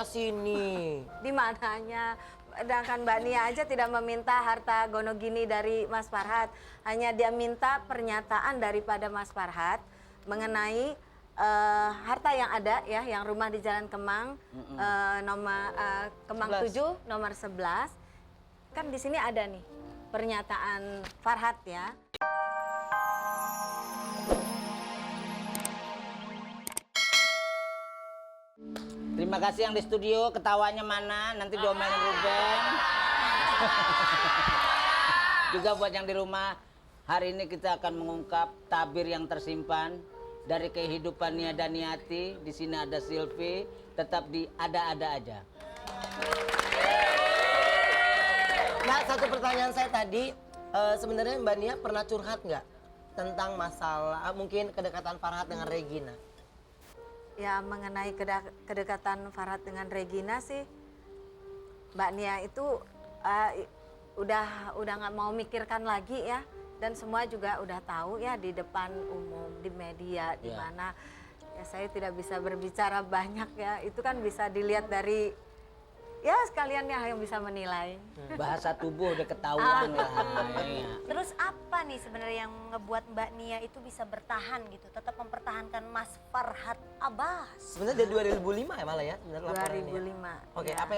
sana sini. Di mananya? Sedangkan Mbak Nia aja tidak meminta harta gonogini dari Mas Farhat. Hanya dia minta pernyataan daripada Mas Farhat mengenai harta yang ada ya, yang rumah di Jalan Kemang, nomor Kemang 7 nomor 11. Kan di sini ada nih pernyataan Farhat ya. Terima kasih yang di studio, ketawanya mana? Nanti diomelin Ruben. Juga buat yang di rumah, hari ini kita akan mengungkap tabir yang tersimpan dari kehidupan Nia Daniati. Di sini ada Silvi, tetap di ada-ada aja. Nah, satu pertanyaan saya tadi, sebenarnya Mbak Nia pernah curhat nggak tentang masalah mungkin kedekatan Farhat dengan Regina? Ya, mengenai kedekatan Farhat dengan Regina sih, Mbak Nia itu udah nggak mau mikirkan lagi ya, dan semua juga udah tahu ya di depan umum, di media, di mana ya saya tidak bisa berbicara banyak ya, itu kan bisa dilihat dari ya sekalian ya yang bisa menilai. Bahasa tubuh udah ketahuan lah. Terus apa nih sebenarnya yang ngebuat Mbak Nia itu bisa bertahan gitu, tetap mempertahankan Mas Farhat Abbas? Sebenarnya dari 2005 ya malah ya? 2005. Oke, ya. apa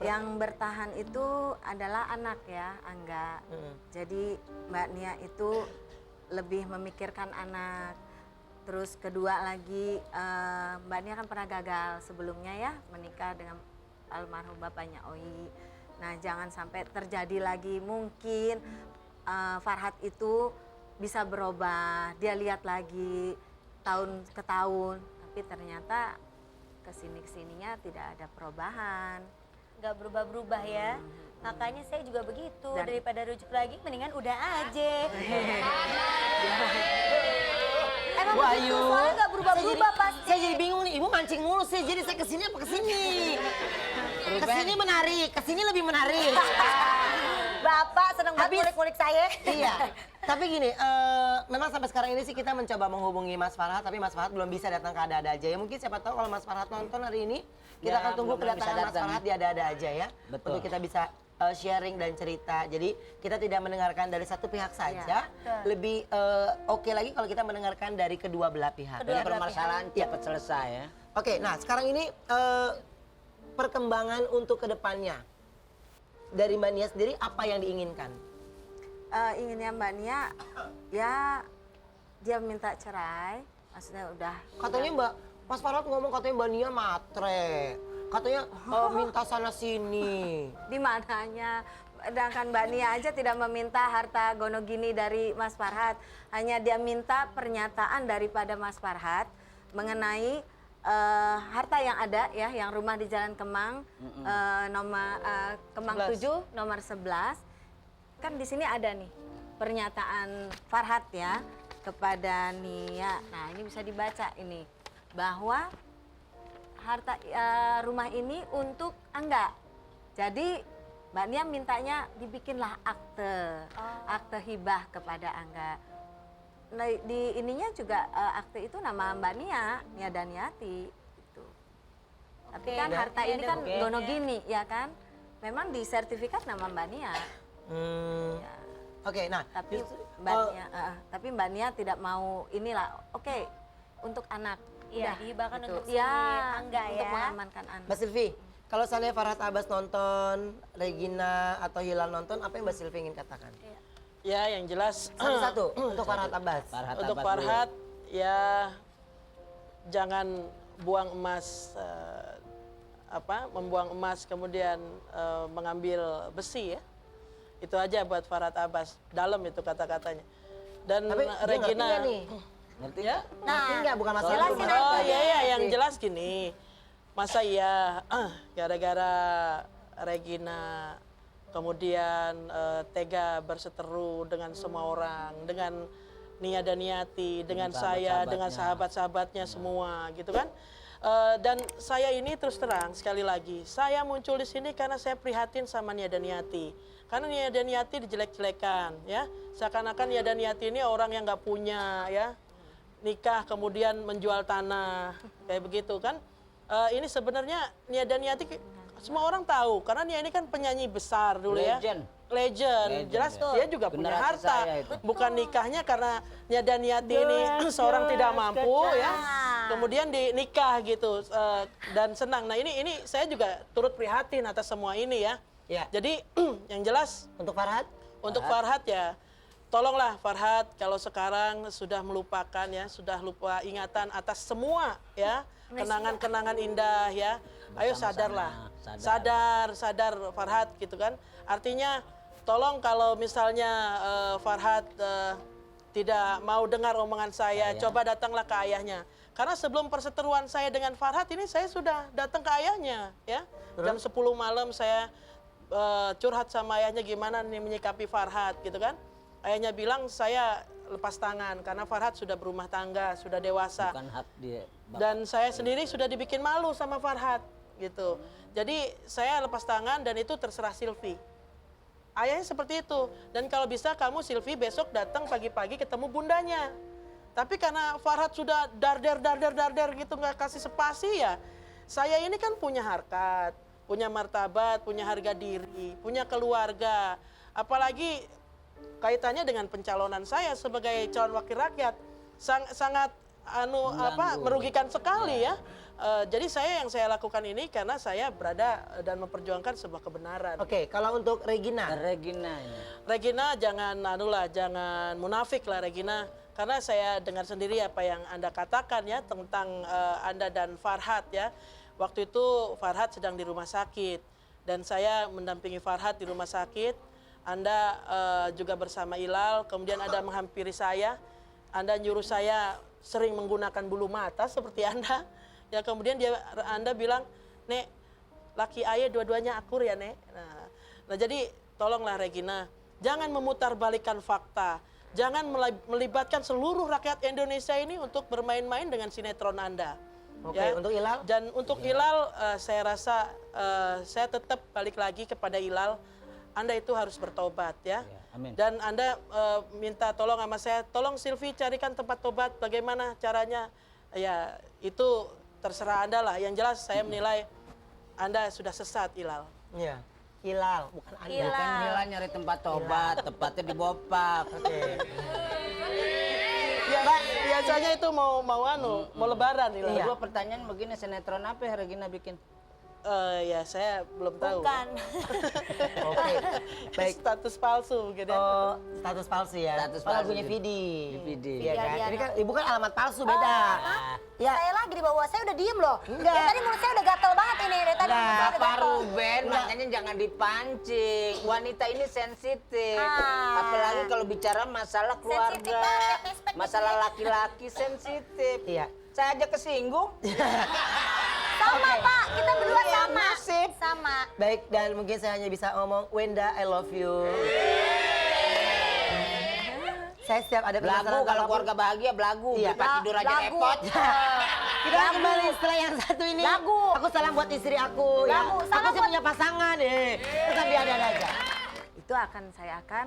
yang bertahan itu adalah anak ya, Angga. Jadi Mbak Nia itu lebih memikirkan anak. Terus kedua lagi, Mbak Nia kan pernah gagal sebelumnya ya, menikah dengan almarhum bapaknya Oi. Nah, jangan sampai terjadi lagi, mungkin Farhat itu bisa berubah, dia lihat lagi tahun ke tahun, tapi ternyata kesininya tidak ada perubahan. Nggak berubah-berubah ya. Makanya saya juga begitu, daripada rujuk lagi mendingan udah aja. Emang begitu, soalnya nggak berubah-berubah pasti. Saya jadi bingung nih, Ibu mancing mulu sih, jadi saya kesini apa kesini? Kesini menarik, kesini lebih menarik. Bapak seneng banget ngulik-ngulik saya. Iya, tapi gini, memang sampai sekarang ini sih kita mencoba menghubungi Mas Farhat, tapi Mas Farhat belum bisa datang ke Ada-Ada Aja ya. Mungkin siapa tahu kalau Mas Farhat nonton hari ini, kita akan tunggu kedatangan Mas Farhat di Ada-Ada Aja ya. Betul. Untuk kita bisa sharing dan cerita. Jadi kita tidak mendengarkan dari satu pihak saja, lebih oke lagi kalau kita mendengarkan dari kedua belah pihak. Jadi permasalahan cepat selesai ya. Oke, nah sekarang ini perkembangan untuk kedepannya dari Mbak Nia sendiri apa yang diinginkan? Inginnya Mbak Nia ya dia minta cerai, maksudnya udah. Katanya Mbak, Mas Farhat ngomong katanya Mbak Nia matre, katanya minta sana sini. Di mananya? Sedangkan Mbak Nia aja tidak meminta harta gonogini dari Mas Farhat, hanya dia minta pernyataan daripada Mas Farhat mengenai harta yang ada ya, yang rumah di Jalan Kemang, nomor Kemang 7 nomor 11. Kan di sini ada nih pernyataan Farhat ya kepada Nia. Nah, ini bisa dibaca ini bahwa harta rumah ini untuk Angga. Jadi Mbak Nia mintanya dibikinlah akte hibah kepada Angga. Nah, di ininya juga akte itu nama Mbak Nia Daniati gitu. Tapi kan harta ini kan gonogini ya kan, memang di sertifikat nama Mbak Nia. Ya. Oke, nah Tapi Mbak Nia tidak mau inilah. Oke, untuk anak. Iya, Udah, dihibahkan gitu. untuk si Ya, Angga untuk ya. mengamankan anak. Mbak Silvi, kalau seandainya Farhat Abbas nonton, Regina atau Hilal nonton, apa yang Mbak Silvi ingin katakan? Ya, yang jelas Satu-satu untuk Farhat Abbas. untuk Farhat ya jangan buang emas membuang emas kemudian mengambil besi ya. Itu aja buat Farhat Abbas. Dalam itu kata-katanya. Dan Tapi dia Regina ngerti nggak nih? Ngerti ya? Ngerti nggak? Bukan masalah jelasin rumah. Oh iya, yang jelas gini. Masa iya gara-gara Regina kemudian tega berseteru dengan semua orang, dengan Nia Daniati, dengan saya, dengan sahabat-sahabatnya semua gitu kan. Dan saya ini terus terang sekali lagi, saya muncul di sini karena saya prihatin sama Nia Daniati. Karena Nia Daniati dijelek-jelekan ya. Seakan-akan Nia Daniati ini orang yang nggak punya ya. Nikah kemudian menjual tanah kayak begitu kan. ini sebenarnya Nia Daniati semua orang tahu karena Nia ini kan penyanyi besar dulu ya. Legend. Jelas ya. dia juga punya Generasi harta. saya itu. Bukan nikahnya karena Nia Daniati ini seorang tidak mampu ya. Kemudian dinikah gitu dan senang. Nah, ini saya juga turut prihatin atas semua ini ya. Ya. Jadi yang jelas Untuk Farhad? untuk Farhad ya, tolonglah Farhad kalau sekarang sudah melupakan ya, sudah lupa ingatan atas semua ya, kenangan-kenangan indah ya. Ayo sadarlah, sadar Farhad gitu kan. Artinya tolong kalau misalnya Farhad tidak mau dengar omongan saya, coba datanglah ke ayahnya. Karena sebelum perseteruan saya dengan Farhad ini saya sudah datang ke ayahnya ya. Jam 10 malam saya curhat sama ayahnya gimana nih menyikapi Farhad gitu kan. Ayahnya bilang saya lepas tangan karena Farhad sudah berumah tangga, sudah dewasa. Bukan hak dia. Dan saya sendiri sudah dibikin malu sama Farhad gitu. Jadi saya lepas tangan dan itu terserah Silvi. Ayahnya seperti itu. Dan kalau bisa kamu Silvi besok datang pagi-pagi ketemu bundanya. Tapi karena Farhad sudah darder gitu nggak kasih spasi ya. Saya ini kan punya harkat, punya martabat, punya harga diri, punya keluarga. Apalagi kaitannya dengan pencalonan saya sebagai calon wakil rakyat sangat merugikan sekali ya. Jadi yang saya lakukan ini karena saya berada dan memperjuangkan sebuah kebenaran. Oke, kalau untuk Regina. Regina jangan jangan munafik lah Regina. Karena saya dengar sendiri apa yang Anda katakan ya tentang Anda dan Farhad ya. Waktu itu Farhad sedang di rumah sakit dan saya mendampingi Farhad di rumah sakit. Anda juga bersama Ilal, kemudian Anda menghampiri saya. Anda nyuruh saya sering menggunakan bulu mata seperti Anda. Ya kemudian Anda bilang, "Nek, laki ayah dua-duanya akur ya, Nek." Nah jadi tolonglah Regina, jangan memutarbalikkan fakta. Jangan melibatkan seluruh rakyat Indonesia ini untuk bermain-main dengan sinetron Anda. Oke, Ya. untuk Ilal? Dan untuk Ilal, saya rasa saya tetap balik lagi kepada Ilal. Anda itu harus bertobat ya. Amin. Dan Anda minta tolong sama saya, tolong Silvi carikan tempat tobat. Bagaimana caranya? Ya itu terserah Anda lah. Yang jelas saya menilai Anda sudah sesat Ilal. Iya. Ilal, bukan Anda. Ilal. Bukan Mila nyari tempat tobat, tepatnya di Bopak. Ya, biasanya itu mau lebaran Ilal. Gua pertanyaan begini, sinetron apa ya Regina bikin? Ya saya belum tahu. Bukan. Oke, baik. Status palsu gitu. Oh, status palsu ya. Status Oh, palsu. lagunya Vidi. Vidi. Iya Iya, kan? iya, Ini kan ibu kan alamat palsu beda. Ya. Saya lagi di bawah, saya udah diem loh. Enggak. Dari tadi mulut saya udah gatel banget ini. Dari tadi mulut saya udah Bapak gatel. Ruben, makanya jangan dipancing. Wanita ini sensitif. Ah. Apalagi kalau bicara masalah Sensitif keluarga, banget, respect masalah laki-laki sensitif. Iya. Saya aja kesinggung. Sama Pak, kita berdua Iya, sama. nasib. Sama. Baik, dan mungkin saya hanya bisa ngomong, Wenda, I love you. Saya setiap ada Belagu, permasalahan kalau apapun- keluarga bahagia belagu. Iya. Tempat tidur aja Belagu. repot. Kita kembali setelah yang satu ini. Lagu. Aku salam buat istri aku. Lagu. Ya. Salam Aku sih buat- punya pasangan. Tetap ada aja. Itu saya akan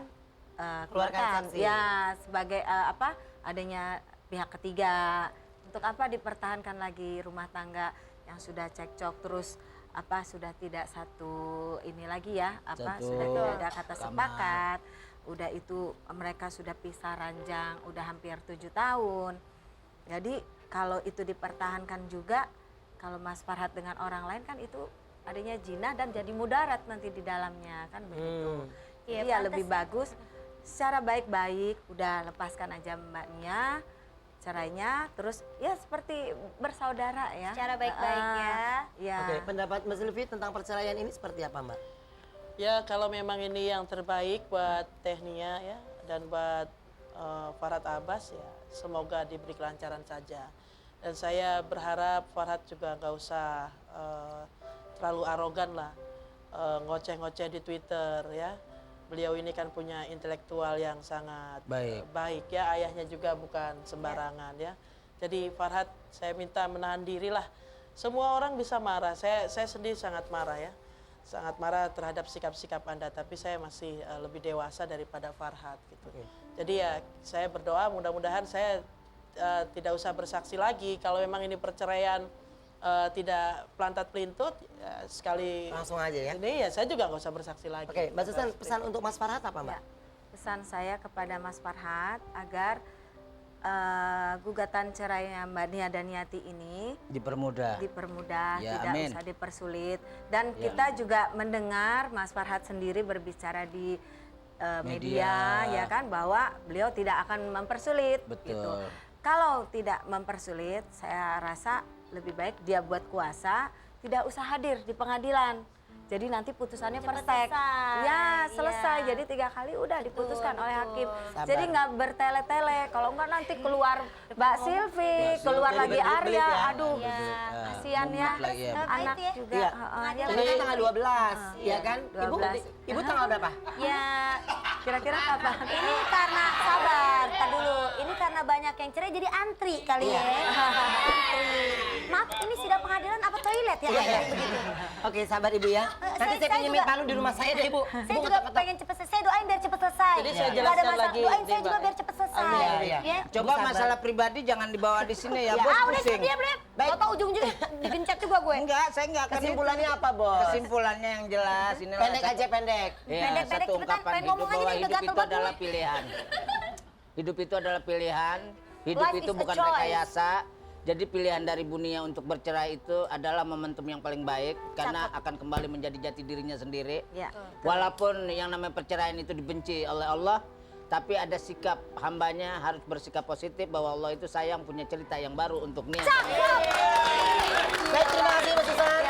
Keluarkan keluarkan saksi. ya sebagai adanya pihak ketiga. Untuk apa dipertahankan lagi rumah tangga yang sudah cekcok terus sudah tidak satu ini lagi ya Satu sudah tidak ada kata kamar. sepakat. Udah itu mereka sudah pisah ranjang udah hampir 7 tahun. Jadi kalau itu dipertahankan juga, kalau Mas Farhad dengan orang lain kan itu adanya zina dan jadi mudarat nanti di dalamnya kan begitu. Iya, Iya pantas lebih ya. bagus secara baik-baik udah lepaskan aja Mbak Nia caranya, terus ya seperti bersaudara ya. Secara baik-baik ya. Ya. Oke, pendapat Mbak Silvi tentang perceraian ini seperti apa, Mbak? Ya kalau memang ini yang terbaik buat Nia ya dan buat Farhad Abbas ya semoga diberi kelancaran saja. Dan saya berharap Farhad juga nggak usah terlalu arogan lah ngoceh-ngoceh di Twitter ya. Beliau ini kan punya intelektual yang sangat baik ya, ayahnya juga bukan sembarangan ya. Jadi Farhad saya minta menahan diri lah. Semua orang bisa marah, saya sendiri sangat marah ya. Sangat marah terhadap sikap-sikap Anda, tapi saya masih lebih dewasa daripada Farhad gitu. Jadi ya saya berdoa mudah-mudahan saya tidak usah bersaksi lagi kalau memang ini perceraian tidak pelantat pelintut, ya sekali Langsung aja ya. ini ya saya juga nggak usah bersaksi lagi. Oke, Mbak Susan, pesan untuk Mas Farhat apa, Mbak? Ya, pesan saya kepada Mas Farhat agar gugatan cerainya Mbak Nia Daniati ini Dipermudah. dipermudah, Ya, tidak amin. usah dipersulit. Dan Ya. kita juga mendengar Mas Farhat sendiri berbicara di media, Media. ya kan, bahwa beliau tidak akan mempersulit. Betul. Gitu. Kalau tidak mempersulit, saya rasa lebih baik dia buat kuasa, tidak usah hadir di pengadilan. Jadi nanti putusannya Cepat persek. selesai, Ya, selesai. iya. Jadi 3 kali udah diputuskan oleh hakim. Sabar. Jadi nggak bertele-tele. Kalau nggak nanti keluar Mbak Silvi, keluar lagi berbelit-belit Arya. ya. Aduh, Iya. kasihan ya. mumet lagi ya. Anak Itu ya. juga. Iya. Ya, Ini kan tanggal 12, ya kan? 12. Ibu tanggal berapa? Ya, Kira-kira kapan? ini karena sabar, tar dulu. Ini karena banyak yang cerai jadi antri kali ya. Antri. Maaf, ini sidang pengadilan apa toilet ya? Iya, iya. Begitu. Oke, sabar Ibu ya. Nanti saya saya pinjemin juga- palu di rumah saya deh, Ibu. Saya Ibu juga ketok-ketok. pengen cepet selesai. Saya doain biar cepet selesai. Jadi saya Nggak ada jelaskan masalah. lagi, Doain saya Mbak. juga biar cepet selesai. Iya, iya. Ya. Coba Sabar. masalah pribadi jangan dibawa di sini ya, Ya, Bos. Ah udah Pusing. diam. Baik. Bapak ujung-ujungnya digencet juga gue. Enggak, saya enggak akan Kesimpulannya itu. apa, Bos? Kesimpulannya yang jelas. Inilah Pendek satu- aja, pendek. Ya, Pendek-pendek, satu cepetan, ungkapan pengen hidup ngomong aja bahwa nih, hidup udah itu gatel-gatel adalah gue. pilihan. Hidup itu adalah pilihan. Hidup Life itu is a bukan choice. rekayasa. Jadi pilihan dari Bunia untuk bercerai itu adalah momentum yang paling baik karena akan kembali menjadi jati dirinya sendiri. Ya. Walaupun yang namanya perceraian itu dibenci oleh Allah, tapi ada sikap hambanya harus bersikap positif bahwa Allah itu sayang punya cerita yang baru untuk Nia. Baik, terima kasih Mbak Susan.